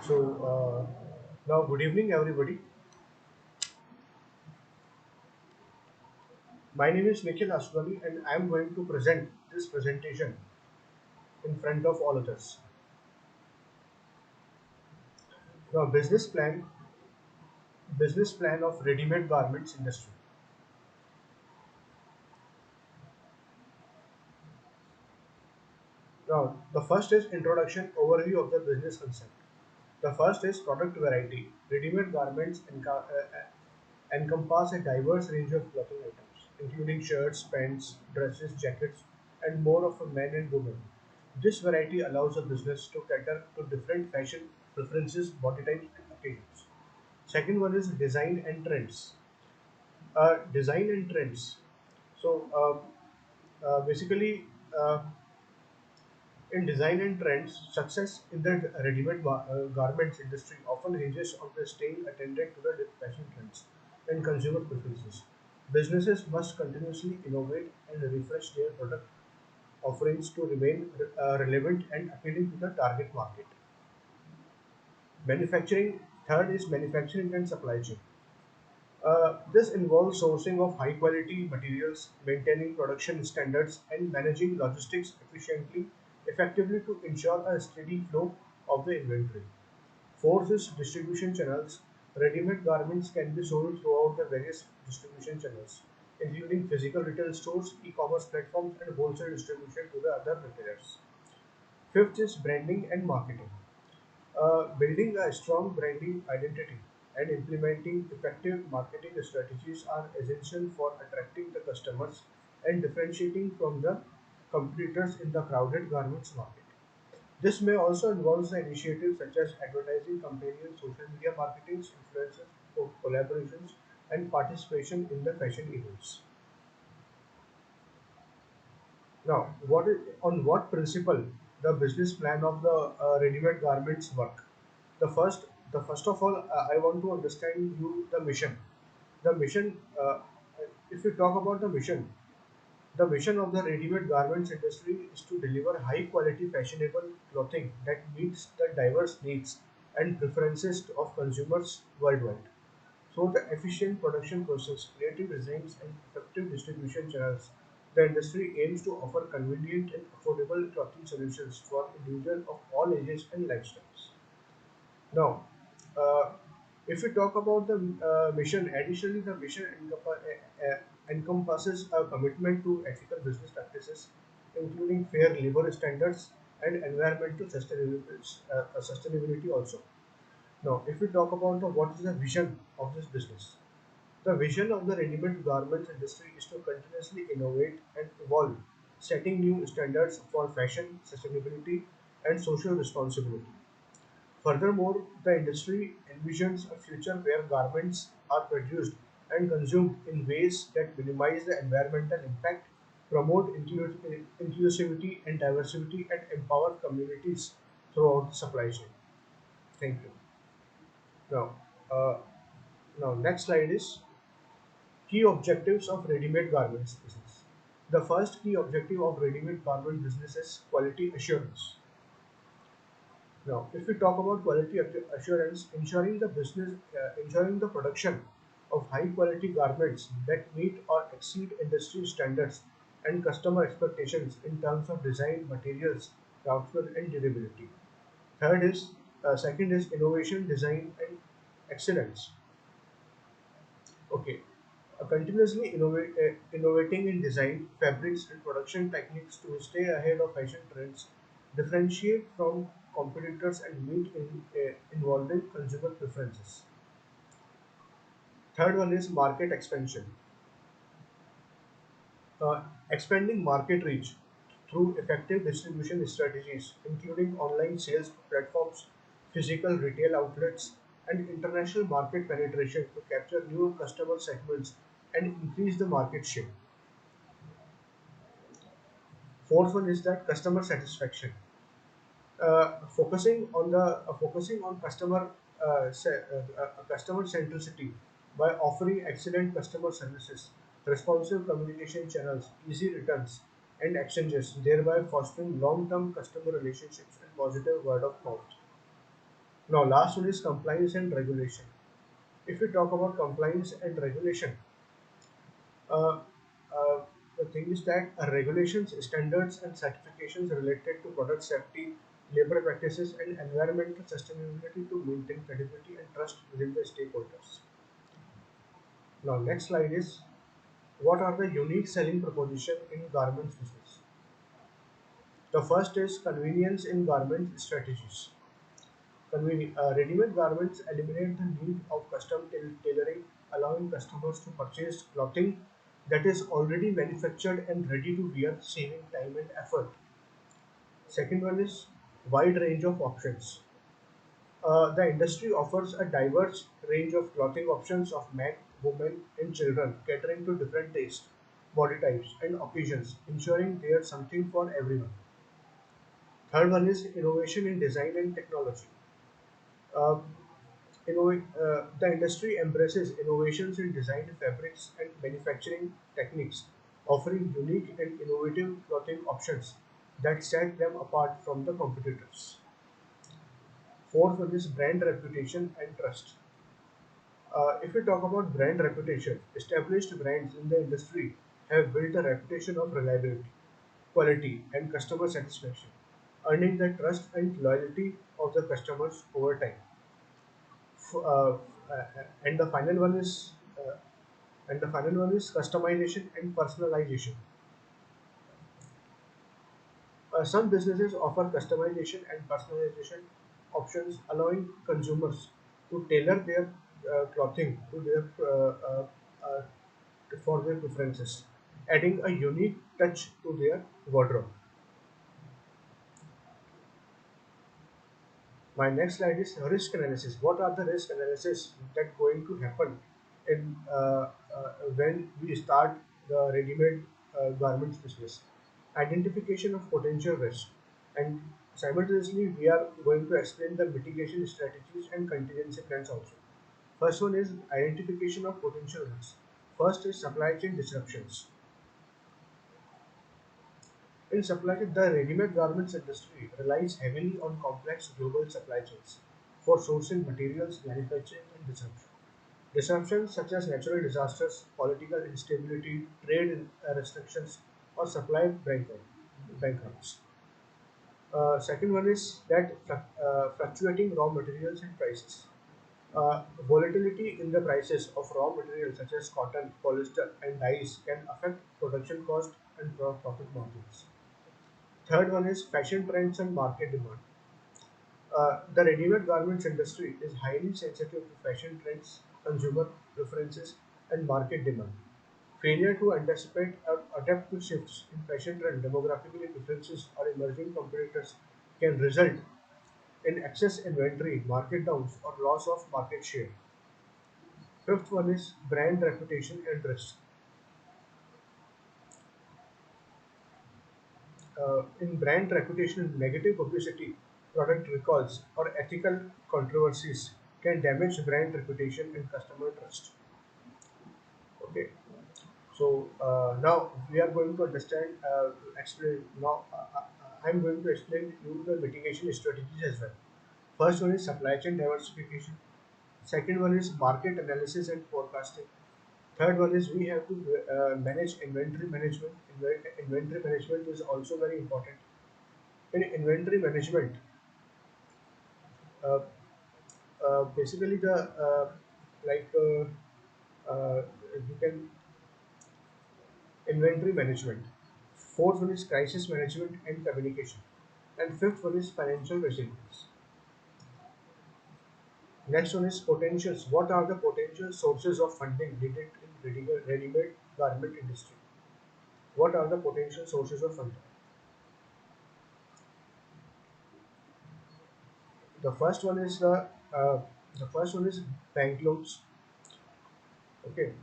Now good evening everybody. My name is Nikhil Aswani and I am going to present this presentation in front of all others. Now business plan of ready-made garments industry. Now the first is introduction overview of the business concept. The first is product variety. Ready-made garments encompass a diverse range of clothing items, including shirts, pants, dresses, jackets, and more of a men and women. This variety allows a business to cater to different fashion preferences, body types, and occasions. Second one is design and trends. Design and trends. So basically, in design and trends, success in the ready-made garments industry often hinges on the staying attended to the fashion trends and consumer preferences. Businesses must continuously innovate and refresh their product offerings to remain relevant and appealing to the target market. Manufacturing, third is manufacturing and supply chain. This involves sourcing of high quality materials, maintaining production standards, and managing logistics effectively to ensure a steady flow of the inventory. Fourth is distribution channels. Ready-made garments can be sold throughout the various distribution channels, including physical retail stores, e-commerce platforms, and wholesale distribution to the other retailers. Fifth is branding and marketing. Building a strong branding identity and implementing effective marketing strategies are essential for attracting the customers and differentiating from the competitors in the crowded garments market. This may also involve the initiatives such as advertising campaigns, social media marketing, influencers, collaborations, and participation in the fashion events. Now, on what principle the business plan of the ready-made garments work? The first, the first of all, I want to understand you the mission. The mission, if you talk about the mission of the ready-made garments industry is to deliver high-quality, fashionable clothing that meets the diverse needs and preferences of consumers worldwide. Through the efficient production process, creative designs, and effective distribution channels, the industry aims to offer convenient and affordable clothing solutions for individuals of all ages and lifestyles. Now, uh, if we talk about the mission, additionally, the mission encompasses a commitment to ethical business practices, including fair labor standards and environmental sustainability also. Now, if we talk about what is the vision of this business, the vision of the ready-made garments industry is to continuously innovate and evolve, setting new standards for fashion, sustainability, and social responsibility. Furthermore, the industry envisions a future where garments are produced and consumed in ways that minimize the environmental impact, promote inclusivity and diversity, and empower communities throughout the supply chain. Thank you. Now, uh, next slide is key objectives of ready-made garments business. The first key objective of ready-made garment business is quality assurance. Now, if we talk about quality assurance, ensuring the production of high quality garments that meet or exceed industry standards and customer expectations in terms of design, materials, craftsmanship, and durability. Second is innovation, design, and excellence. Okay, innovating in design, fabrics, and production techniques to stay ahead of fashion trends, differentiate from competitors, and meet evolving consumer preferences. Third one is market expansion. Expanding market reach through effective distribution strategies, including online sales platforms, physical retail outlets, and international market penetration to capture new customer segments and increase the market share. Fourth one is that customer satisfaction. Focusing on customer centricity by offering excellent customer services, responsive communication channels, easy returns and exchanges, thereby fostering long-term customer relationships and positive word of mouth. Now, last one is compliance and regulation. If we talk about compliance and regulation, uh, uh, the thing is that regulations, standards, and certifications related to product safety, labor practices, and environmental sustainability to maintain credibility and trust within the stakeholders. Now, next slide is what are the unique selling proposition in garments business? The first is convenience in garment strategies. Ready-made garments eliminate the need of custom tailoring, allowing customers to purchase clothing that is already manufactured and ready to wear, saving time and effort. Second one is wide range of options. The industry offers a diverse range of clothing options of men, women, and children, catering to different tastes, body types, and occasions, ensuring there's something for everyone. Third one is innovation in design and technology. Uh, the industry embraces innovations in design, fabrics, and manufacturing techniques, offering unique and innovative clothing options that set them apart from the competitors. Fourth one is brand reputation and trust. If we talk about brand reputation, established brands in the industry have built a reputation of reliability, quality, and customer satisfaction, earning the trust and loyalty of the customers over time. F- uh, and the final one is customization and personalization. Some businesses offer customization and personalization options, allowing consumers to tailor their clothing to uh, for their preferences, adding a unique touch to their wardrobe. My next slide is risk analysis. What are the risk analysis that going to happen in when we start the ready-made garments business? Identification of potential risk, and simultaneously we are going to explain the mitigation strategies and contingency plans also. First one is identification of potential risks. First is supply chain disruptions. In supply chain, the ready-made garments industry relies heavily on complex global supply chains for sourcing materials, manufacturing, and distribution. Disruptions such as natural disasters, political instability, trade restrictions, or supply bankrupt. Second one is that fluctuating raw materials and prices. Volatility in the prices of raw materials such as cotton, polyester, and dyes can affect production cost and profit margins. Third one is fashion trends and market demand. The ready-made garments industry is highly sensitive to fashion trends, consumer preferences, and market demand. Failure to anticipate or adapt to shifts in fashion trend, demographically differences, or emerging competitors can result in excess inventory, market downs, or loss of market share. Fifth one is brand reputation and risk. In brand reputation, negative publicity, product recalls, or ethical controversies can damage brand reputation and customer trust. Okay, so now we are going to understand, explain. Now I'm going to explain you the mitigation strategies as well. First one is supply chain diversification. Second one is market analysis and forecasting. Third one is we have to manage inventory management. Inventory management is also very important. In inventory management, uh, basically the like you can inventory management. Fourth one is crisis management and communication, and fifth one is financial resilience. Next one is potentials. What are the potential sources of funding needed in ready-made garment industry? What are the potential sources of funding? The first one is uh, the first one is bank loans. Okay,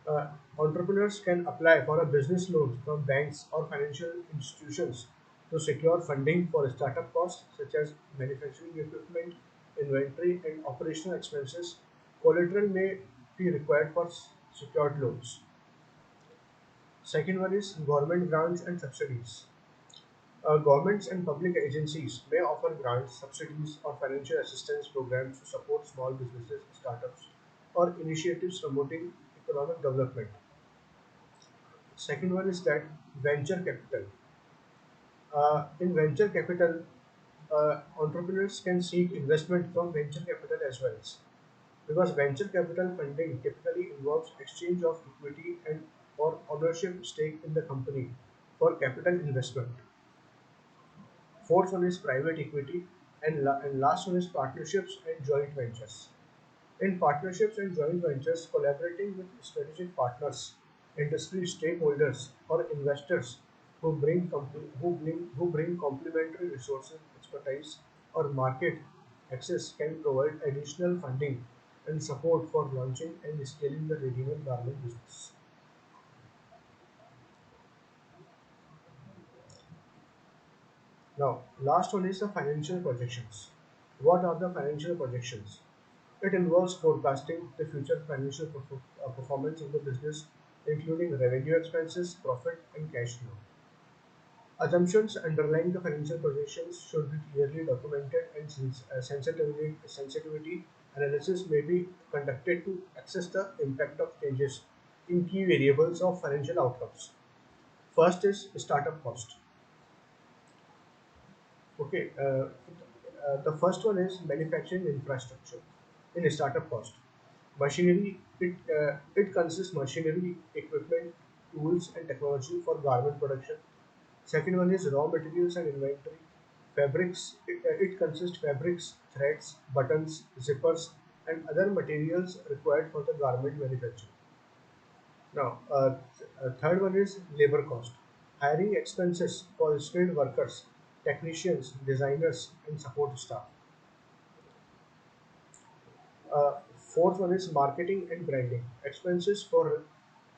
uh, entrepreneurs can apply for a business loan from banks or financial institutions to secure funding for startup costs such as manufacturing equipment, inventory, and operational expenses. Collateral may be required for secured loans. Second one is government grants and subsidies. Governments and public agencies may offer grants, subsidies, or financial assistance programs to support small businesses, startups, or initiatives promoting economic development. Second one is that venture capital. In venture capital, entrepreneurs can seek investment from venture capital as well, because venture capital funding typically involves exchange of equity and or ownership stake in the company for capital investment. Fourth one is private equity, and last one is partnerships and joint ventures. In partnerships and joint ventures, collaborating with strategic partners, industry stakeholders, or investors who bring complementary resources, expertise, or market access can provide additional funding and support for launching and scaling the ready-made garment business. Now, last one is the financial projections. What are the financial projections? It involves forecasting the future financial performance of the business, including revenue, expenses, profit, and cash flow. Assumptions underlying the financial projections should be clearly documented, and sensitivity analysis may be conducted to assess the impact of changes in key variables of financial outcomes. First is startup cost. Okay, the first one is manufacturing infrastructure. In startup cost, machinery it consists machinery, equipment, tools, and technology for garment production. Second one is raw materials and inventory. Fabrics it consists fabrics, threads, buttons, zippers, and other materials required for the garment manufacture. Now, third one is labor cost. Hiring expenses for skilled workers, technicians, designers, and support staff. Fourth one is marketing and branding. Expenses for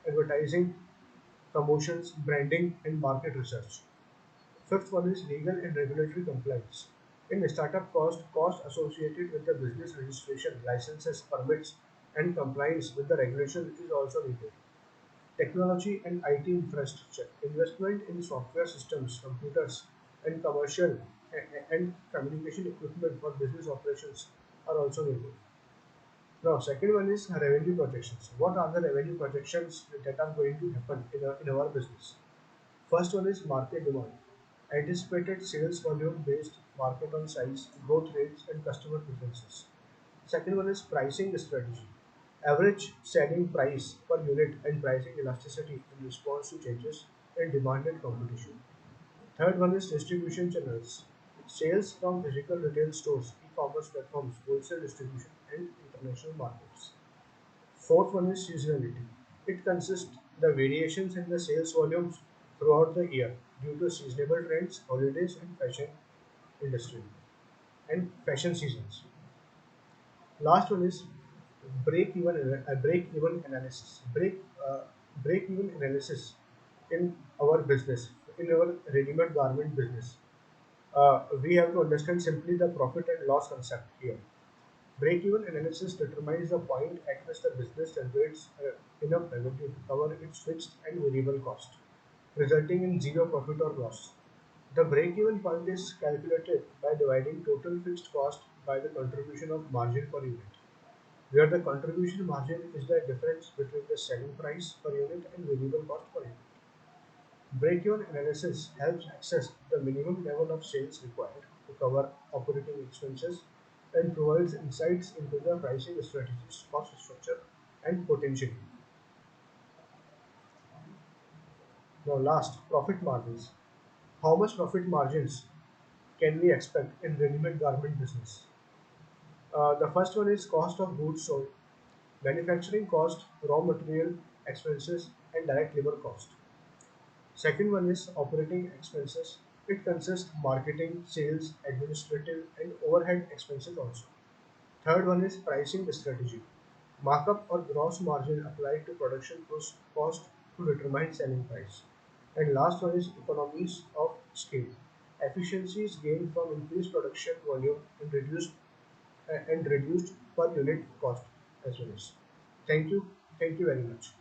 advertising, promotions, branding, and market research. Fifth one is legal and regulatory compliance. In startup cost, cost associated with the business registration, licenses, permits, and compliance with the regulation is also needed. Technology and IT infrastructure. Investment in software systems, computers, and commercial and communication equipment for business operations are also needed. Now, second one is revenue projections. What are the revenue projections that are going to happen in our business? First one is market demand. Anticipated sales volume based market on size, growth rates, and customer preferences. Second one is pricing strategy. Average selling price per unit and pricing elasticity in response to changes in demand and competition. Third one is distribution channels. Sales from physical retail stores, e-commerce platforms, wholesale distribution, and international markets. Fourth one is seasonality. It consists the variations in the sales volumes throughout the year due to seasonal trends, holidays, and fashion industry and fashion seasons. Last one is break even analysis. Break even analysis in our business, in our ready-made garment business. We have to understand simply the profit and loss concept here. Break-even analysis determines the point at which the business generates enough revenue to cover its fixed and variable cost, resulting in zero profit or loss. The break-even point is calculated by dividing total fixed cost by the contribution of margin per unit, where the contribution margin is the difference between the selling price per unit and variable cost per unit. Break-even analysis helps assess the minimum level of sales required to cover operating expenses and provides insights into the pricing strategies, cost structure, and potential. Now, last, profit margins. How much profit margins can we expect in ready-made garment business? The first one is cost of goods sold, manufacturing cost, raw material expenses, and direct labor cost. Second one is operating expenses. It consists marketing, sales, administrative, and overhead expenses also. Third one is pricing strategy. Markup or gross margin applied to production cost to determine selling price. And last one is economies of scale. Efficiencies gained from increased production volume and reduced per unit cost as well as. Thank you. Thank you very much.